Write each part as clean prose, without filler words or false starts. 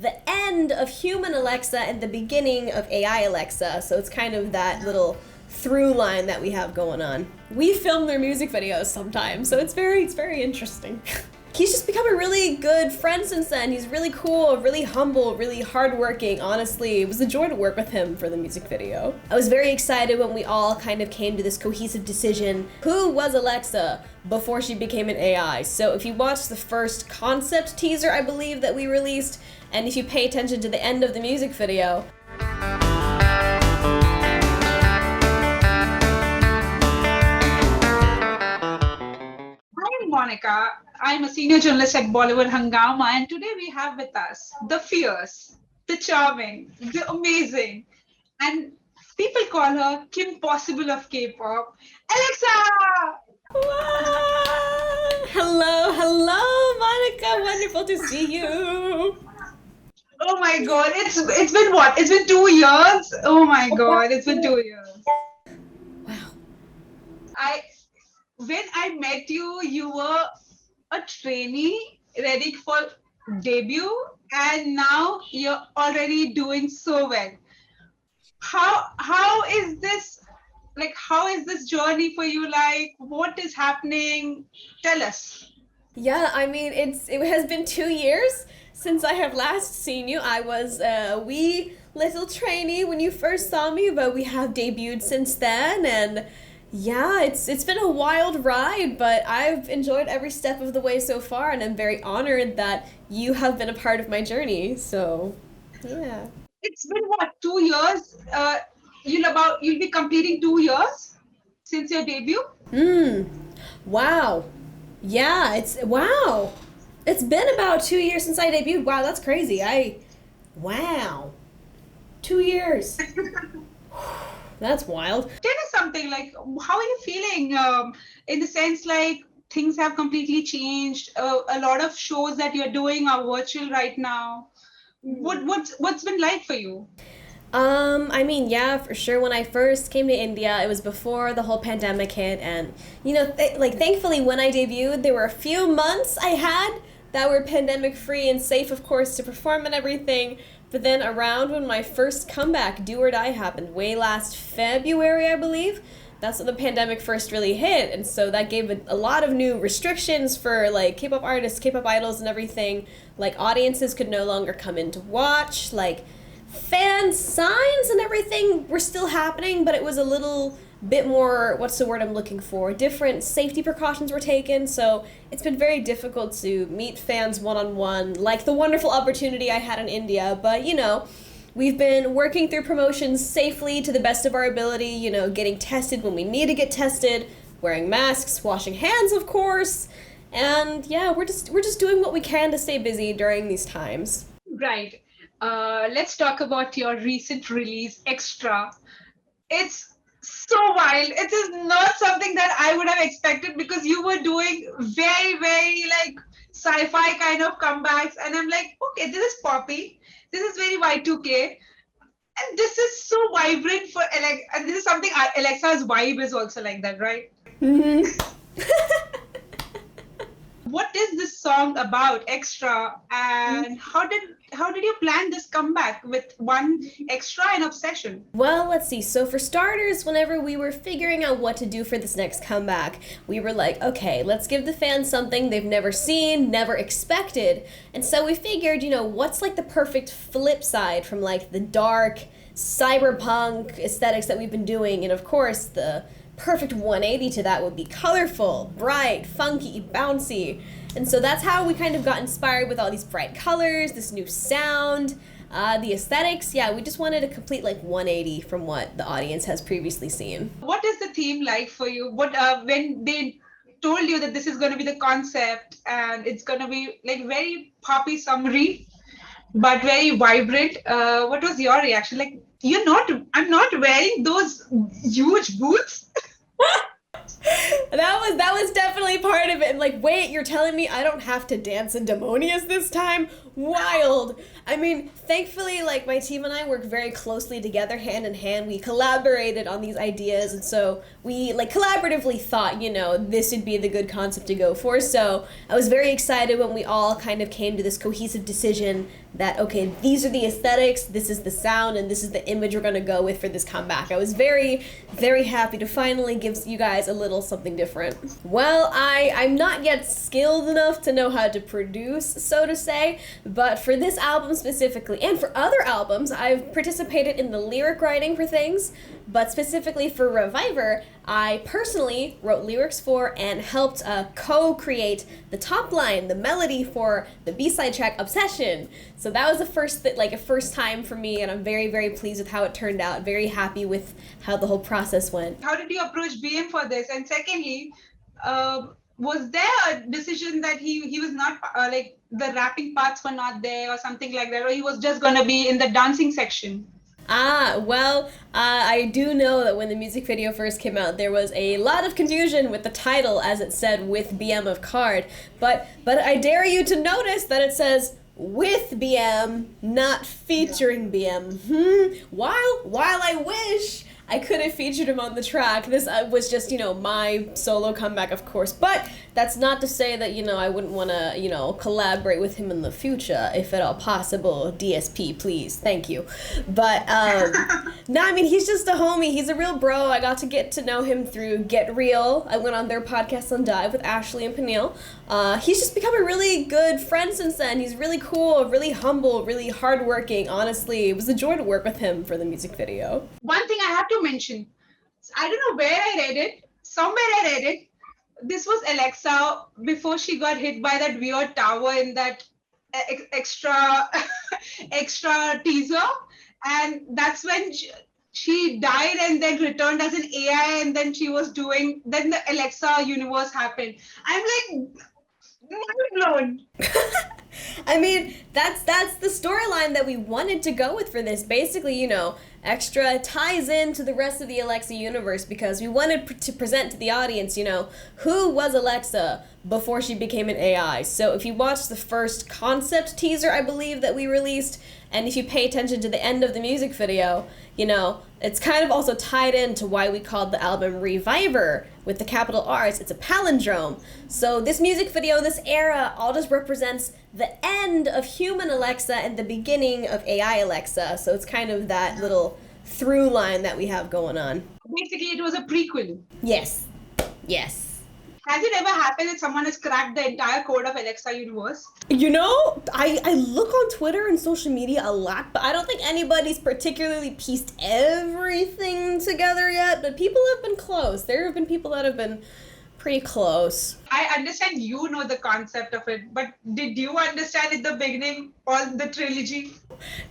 the end of human Alexa and the beginning of AI Alexa. So it's kind of that little through line that we have going on. We film their music videos sometimes, so it's very interesting. He's just become a really good friend since then. He's really cool, really humble, really hardworking. Honestly, it was a joy to work with him for the music video. I was very excited when we all kind of came to this cohesive decision. Who was Alexa before she became an AI? So if you watch the first concept teaser, I believe, that we released, and if you pay attention to the end of the music video, Monica. I'm a senior journalist at Bollywood Hungama, and today we have with us the fierce, the charming, the amazing, and people call her Kim Possible of K-pop, AleXa! Hello, Monica. Wonderful to see you. Oh my God, it's been what? It's been 2 years. Oh my God, it's been 2 years. Wow. When I met you, you were a trainee ready for debut, and now you're already doing so well. How is this, like, how is this journey for you? Like, what is happening? Tell us. Yeah, I mean, it has been 2 years since I have last seen you. I was a wee little trainee when you first saw me, but we have debuted since then, and yeah, it's been a wild ride, but I've enjoyed every step of the way so far, and I'm very honored that you have been a part of my journey. So, yeah. It's been what, 2 years? You'll be completing 2 years since your debut. Wow. Yeah, wow. It's been about 2 years since I debuted. Wow, that's crazy. Wow. 2 years. That's wild. Tell us something, like, how are you feeling, in the sense, like, things have completely changed. A lot of shows that you're doing are virtual right now. What's been like for you? I mean, yeah, for sure. When I first came to India, it was before the whole pandemic hit, and thankfully, when I debuted, there were a few months I had that were pandemic free and safe, of course, to perform and everything. But then around when my first comeback, Do or Die, happened, way last February, I believe, that's when the pandemic first really hit. And so that gave a lot of new restrictions for, like, K-pop artists, K-pop idols and everything. Like, audiences could no longer come in to watch. Like, fan signs and everything were still happening, but it was a little bit more, what's the word I'm looking for? Different safety precautions were taken, so it's been very difficult to meet fans one-on-one, like the wonderful opportunity I had in India, but we've been working through promotions safely to the best of our ability, getting tested when we need to get tested, wearing masks, washing hands, of course, and yeah, we're just doing what we can to stay busy during these times. Right. Let's talk about your recent release, Xtra. It's so wild. It is not something that I would have expected, because you were doing very, very, like, sci-fi kind of comebacks, and I'm like, okay, this is poppy. This is very Y2K, and this is so vibrant for Alexa. And this is something Alexa's vibe is also like that, right? Mm-hmm. What is this song about, Xtra, and how did you plan this comeback with one Xtra and Obsession? Well, let's see. So for starters, whenever we were figuring out what to do for this next comeback, we were like, okay, let's give the fans something they've never seen, never expected. And so we figured, what's like the perfect flip side from like the dark cyberpunk aesthetics that we've been doing, and of course the perfect 180 to that would be colorful, bright, funky, bouncy. And so that's how we kind of got inspired with all these bright colors, this new sound, the aesthetics. Yeah, we just wanted a complete like 180 from what the audience has previously seen. What is the theme like for you? What when they told you that this is going to be the concept and it's going to be like very poppy, summery, but very vibrant, what was your reaction? Like, I'm not wearing those huge boots. That was definitely part of it. And like, wait, you're telling me I don't have to dance in Demonias this time? wild. I mean, thankfully, like, my team and I work very closely together, hand in hand. We collaborated on these ideas, and so we, like, collaboratively thought, this would be the good concept to go for. So I was very excited when we all kind of came to this cohesive decision that, okay, these are the aesthetics, this is the sound, and this is the image we're going to go with for this comeback. I was very, very happy to finally give you guys a little something different. Well, I'm not yet skilled enough to know how to produce, so to say, but for this album specifically, and for other albums, I've participated in the lyric writing for things, but specifically for Reviver, I personally wrote lyrics for and helped co-create the top line, the melody for the B-side track Obsession. So that was a first time for me, and I'm very, very pleased with how it turned out. Very happy with how the whole process went. How did you approach BM for this? And secondly, was there a decision that he was not like the rapping parts were not there or something like that, or he was just gonna be in the dancing section? I do know that when the music video first came out, there was a lot of confusion with the title, as it said, with BM of KARD. But I dare you to notice that it says with BM, not featuring BM. While I wish I could have featured him on the track, this was just, my solo comeback, of course. But that's not to say that, I wouldn't want to, collaborate with him in the future, if at all possible. DSP, please. Thank you. But, no, I mean, he's just a homie. He's a real bro. I got to get to know him through Get Real. I went on their podcast on Dive with Ashley and Peniel. He's just become a really good friend since then. He's really cool, really humble, really hardworking. Honestly, it was a joy to work with him for the music video. One thing I have to mention, I don't know where I read it. Somewhere I read it. This was AleXa before she got hit by that weird tower in that extra teaser, and that's when she died and then returned as an AI, and then then the AleXa universe happened. I'm like, mind blown. I mean, that's the storyline that we wanted to go with for this. Basically, Xtra ties into the rest of the AleXa universe because we wanted to present to the audience, who was AleXa before she became an AI. So if you watch the first concept teaser, I believe, that we released, and if you pay attention to the end of the music video, it's kind of also tied into why we called the album Reviver with the capital R's. It's a palindrome. So this music video, this era, all just represents the end of human AleXa and the beginning of AI AleXa. So it's kind of that little through line that we have going on. Basically, it was a prequel. Yes. Has it ever happened that someone has cracked the entire code of AleXa universe? I look on Twitter and social media a lot, but I don't think anybody's particularly pieced everything together yet, but people have been close. There have been people that have been pretty close. I understand you know the concept of it, but did you understand at the beginning all the trilogy?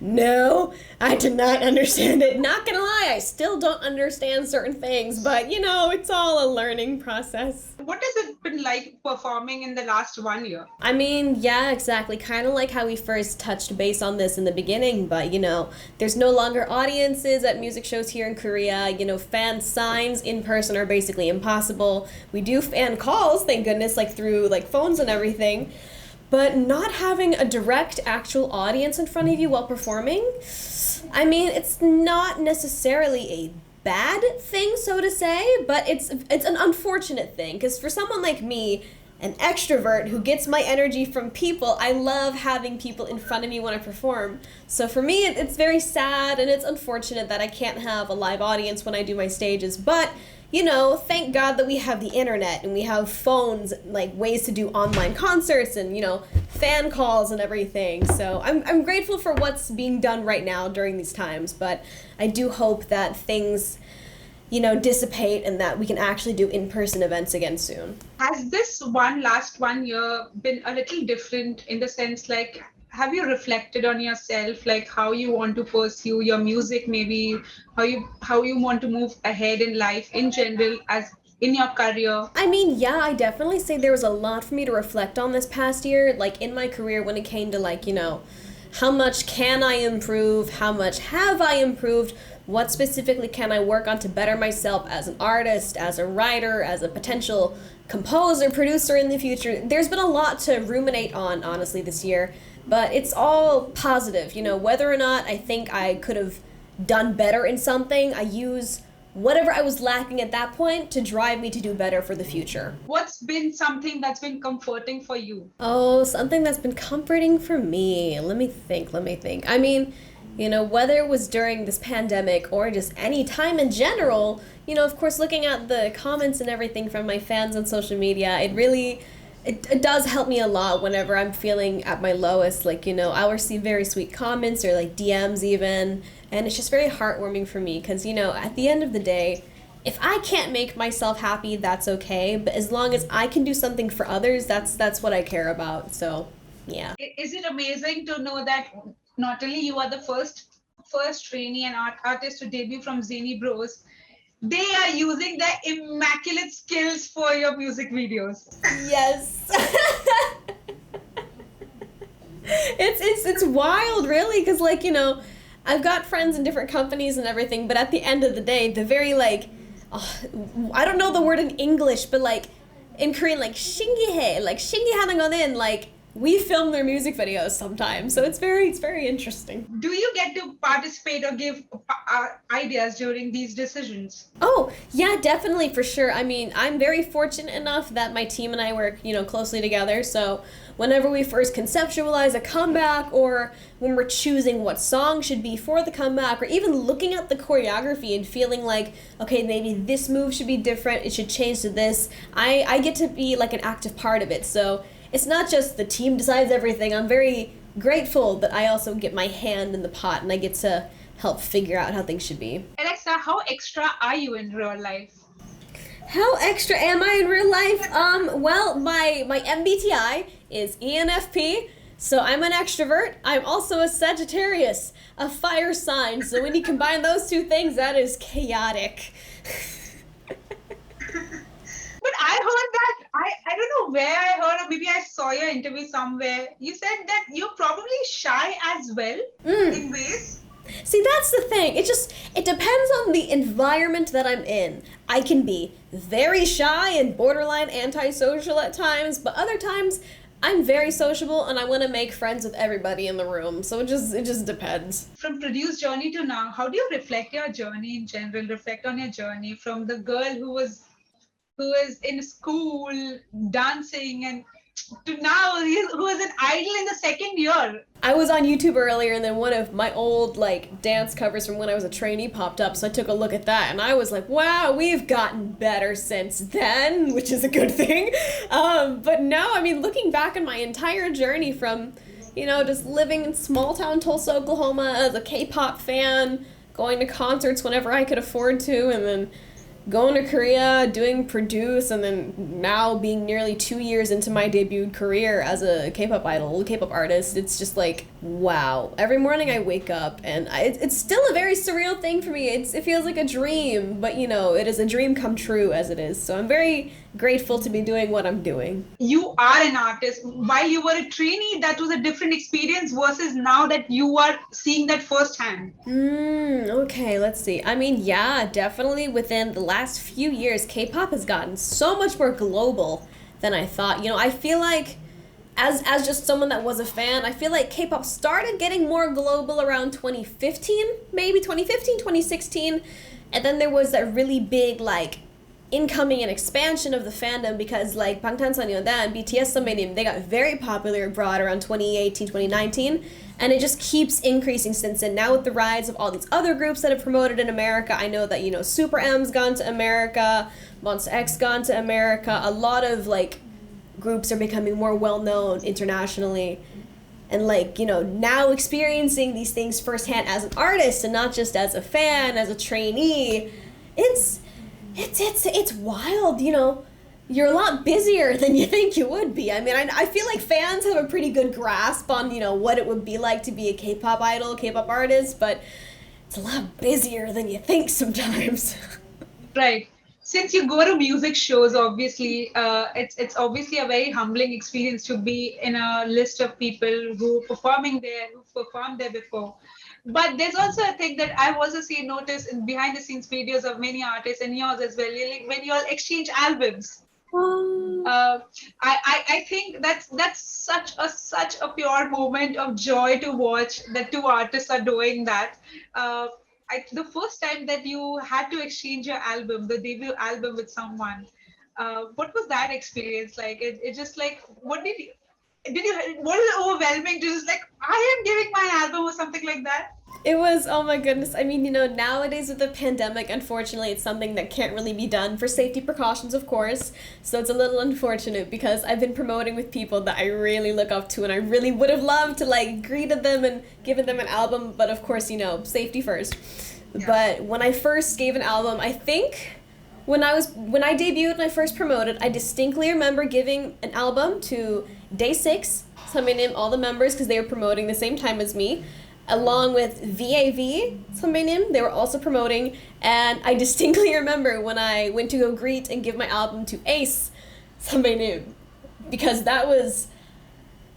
No, I did not understand it. Not gonna lie, I still don't understand certain things, but it's all a learning process. What has it been like performing in the last 1 year? I mean, yeah, exactly. Kind of like how we first touched base on this in the beginning, but there's no longer audiences at music shows here in Korea. Fan signs in person are basically impossible. We do fan calls, thank goodness, like through like phones and everything. But not having a direct actual audience in front of you while performing, I mean, it's not necessarily a bad thing, so to say, but it's an unfortunate thing, because for someone like me, an extrovert who gets my energy from people, I love having people in front of me when I perform. So for me, it's very sad and it's unfortunate that I can't have a live audience when I do my stages, but thank God that we have the internet and we have phones, like ways to do online concerts and, fan calls and everything. So I'm grateful for what's being done right now during these times, but I do hope that things, dissipate and that we can actually do in-person events again soon. Has this last 1 year been a little different in the sense, like, have you reflected on yourself, like how you want to pursue your music, maybe how you want to move ahead in life in general as in your career? I mean, yeah, I definitely say there was a lot for me to reflect on this past year, like in my career when it came to like, how much can I improve? How much have I improved? What specifically can I work on to better myself as an artist, as a writer, as a potential composer, producer in the future? There's been a lot to ruminate on, honestly, this year. but it's all positive. Whether or not I think I could have done better in something, I use whatever I was lacking at that point to drive me to do better for the future. What's been something that's been comforting for you? Oh, something that's been comforting for me. Let me think. I mean, whether it was during this pandemic or just any time in general, of course, looking at the comments and everything from my fans on social media, it does help me a lot whenever I'm feeling at my lowest. Like, I'll receive very sweet comments or like DMs even, and it's just very heartwarming for me because, at the end of the day, if I can't make myself happy, that's okay. But as long as I can do something for others, that's what I care about. So, yeah. Is it amazing to know that not only you are the first trainee and artist to debut from Zany Bros, they are using their immaculate skills for your music videos. Yes. It's wild, really, because I've got friends in different companies and everything, but at the end of the day, the very I don't know the word in English, but in Korean, shingihae, shingi hanagonin, we film their music videos sometimes, so it's very interesting. Do you get to participate or give ideas during these decisions? Oh, yeah, definitely, for sure. I mean, I'm very fortunate enough that my team and I work, closely together, so whenever we first conceptualize a comeback or when we're choosing what song should be for the comeback or even looking at the choreography and feeling like, okay, maybe this move should be different, it should change to this, I get to be an active part of it, so it's not just the team decides everything. I'm very grateful that I also get my hand in the pot and I get to help figure out how things should be. AleXa, how extra are you in real life? How extra am I in real life? Well, my MBTI is ENFP, so I'm an extrovert. I'm also a Sagittarius, a fire sign. So when you combine those two things, that is chaotic. But I heard that, I don't know where I heard, or maybe I saw your interview somewhere. You said that you're probably shy as well in ways. See, that's the thing. It depends on the environment that I'm in. I can be very shy and borderline antisocial at times, but other times I'm very sociable and I want to make friends with everybody in the room. So it just depends. From Produce Journey to now, how do you reflect your journey in general? Reflect on your journey from the girl who is in school dancing and to now who is an idol in the second year. I was on YouTube earlier and then one of my old dance covers from when I was a trainee popped up, so I took a look at that and I was like, wow, we've gotten better since then, which is a good thing. But no, I mean, looking back on my entire journey from, just living in small town Tulsa, Oklahoma as a K-pop fan, going to concerts whenever I could afford to, and then going to Korea, doing Produce, and then now being nearly 2 years into my debuted career as a K-pop idol, K-pop artist, it's just wow. Every morning I wake up and it's still a very surreal thing for me. It feels like a dream, but it is a dream come true as it is. So I'm very grateful to be doing what I'm doing. You are an artist. While you were a trainee, that was a different experience versus now that you are seeing that firsthand. Okay, let's see. I mean, yeah, definitely within the last few years, K-pop has gotten so much more global than I thought. I feel like as just someone that was a fan, I feel like K-pop started getting more global around 2015, maybe 2015, 2016. And then there was that really big incoming and expansion of the fandom because Bangtansenyoda and BTS 선배님, they got very popular abroad around 2018, 2019, and it just keeps increasing since then. Now with the rise of all these other groups that have promoted in America, I know that Super M's gone to America, Monsta X gone to America, a lot of groups are becoming more well known internationally. And now experiencing these things firsthand as an artist and not just as a fan, as a trainee, it's wild, You're a lot busier than you think you would be. I mean, I feel like fans have a pretty good grasp on, what it would be like to be a K-pop idol, K-pop artist, but it's a lot busier than you think sometimes. Right. Since you go to music shows, obviously, it's obviously a very humbling experience to be in a list of people who performed there before. But there's also a thing that I've also noticed in behind the scenes videos of many artists and yours as well, when you all exchange albums. Oh. uh, I think that's such a pure moment of joy to watch that two artists are doing that. Uh, the first time that you had to exchange your album, the debut album with someone, what was that experience like? It just like what did you what is overwhelming to just like I am giving my album or something like that? It was, oh my goodness. I mean, nowadays with the pandemic, unfortunately, it's something that can't really be done for safety precautions, of course. So it's a little unfortunate because I've been promoting with people that I really look up to and I really would have loved to like greeted them and given them an album, but of course, safety first. Yeah. But when I first gave an album, I think when I debuted and I first promoted, I distinctly remember giving an album to Day 6, somebody named all the members because they were promoting the same time as me, along with VAV, somebody named, they were also promoting, and I distinctly remember when I went to go greet and give my album to Ace, somebody named, because that was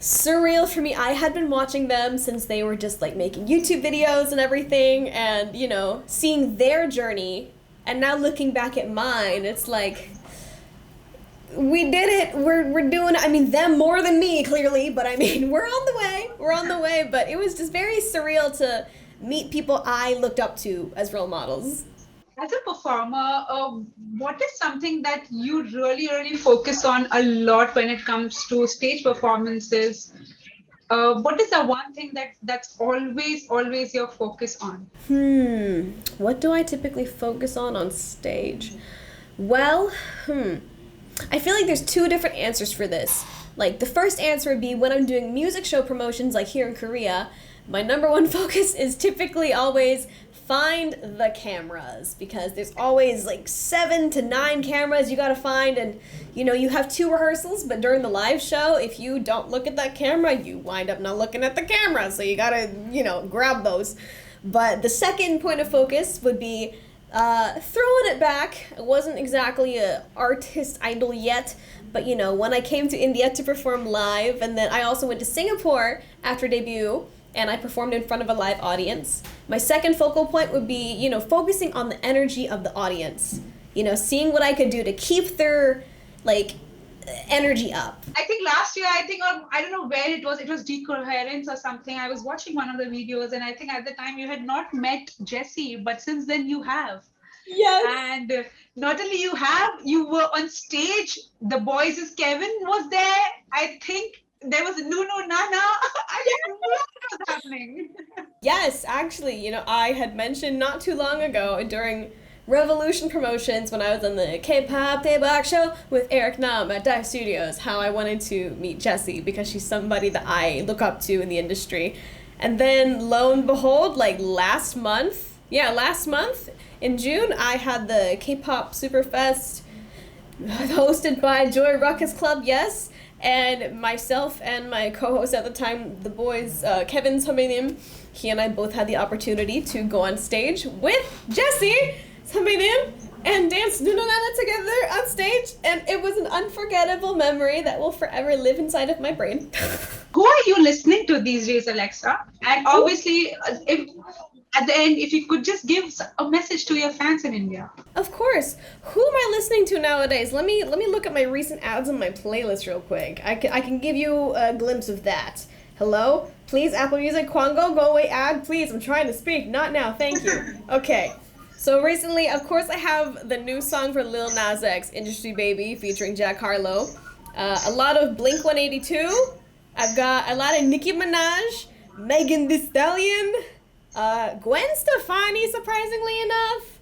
surreal for me. I had been watching them since they were just like making YouTube videos and everything, and seeing their journey, and now looking back at mine, it's like, we did it. We're doing it. I mean, them more than me, clearly, but I mean, we're on the way. We're on the way. But it was just very surreal to meet people I looked up to as role models. As a performer, what is something that you really focus on a lot when it comes to stage performances? What is the one thing that's always your focus on? What do I typically focus on stage? Well, I feel like there's two different answers for this. Like, the first answer would be when I'm doing music show promotions, like here in Korea, my number one focus is typically always find the cameras, because there's always like 7 to 9 cameras you gotta find, and you have 2 rehearsals, but during the live show, if you don't look at that camera, you wind up not looking at the camera, so you gotta, grab those. But the second point of focus would be throwing it back. I wasn't exactly a artist idol yet, but when I came to India to perform live, and then I also went to Singapore after debut, and I performed in front of a live audience. My second focal point would be, focusing on the energy of the audience. Seeing what I could do to keep their, energy up. I think last year, I don't know where it was Decoherence or something. I was watching one of the videos, and I think at the time you had not met Jessie, but since then you have. Yes. And not only you were on stage. The boys' Kevin was there. I think there was Nunu Nana. I don't know what was happening. Yes, actually, I had mentioned not too long ago during Revolution promotions when I was on the K-pop Daebak show with Eric Nam at Dive Studios, how I wanted to meet Jessie because she's somebody that I look up to in the industry. And then lo and behold, last month in June, I had the K-pop Superfest hosted by Joy Ruckus Club, yes, and myself and my co-host at the time, the boys, Kevin Sambinim, he and I both had the opportunity to go on stage with Jessie Sambinim and dance Nunanana together on stage, and it was an unforgettable memory that will forever live inside of my brain. Who are you listening to these days, Alexa? And obviously, if at the end, if you could just give a message to your fans in India. Of course. Who am I listening to nowadays? Let me look at my recent ads on my playlist real quick. I can give you a glimpse of that. Hello? Please, Apple Music, Kwango, go away ad, please. I'm trying to speak. Not now, thank you. Okay. So recently, of course, I have the new song for Lil Nas X, Industry Baby, featuring Jack Harlow. A lot of Blink-182. I've got a lot of Nicki Minaj, Megan Thee Stallion, Gwen Stefani, surprisingly enough.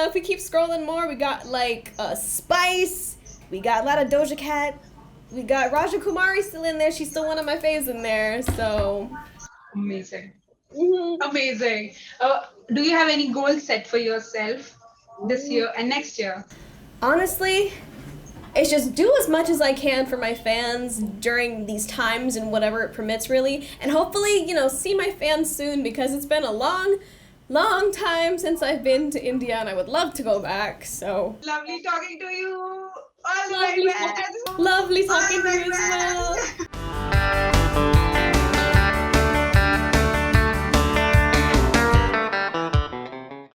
If we keep scrolling more, we got Spice. We got a lot of Doja Cat. We got Raja Kumari still in there. She's still one of my faves in there. So amazing. Mm-hmm. Amazing. Do you have any goals set for yourself this year and next year? Honestly, it's just do as much as I can for my fans during these times and whatever it permits, really. And hopefully, see my fans soon, because it's been a long time since I've been to India and I would love to go back. So lovely talking to you. All the very best. Lovely talking to you as well.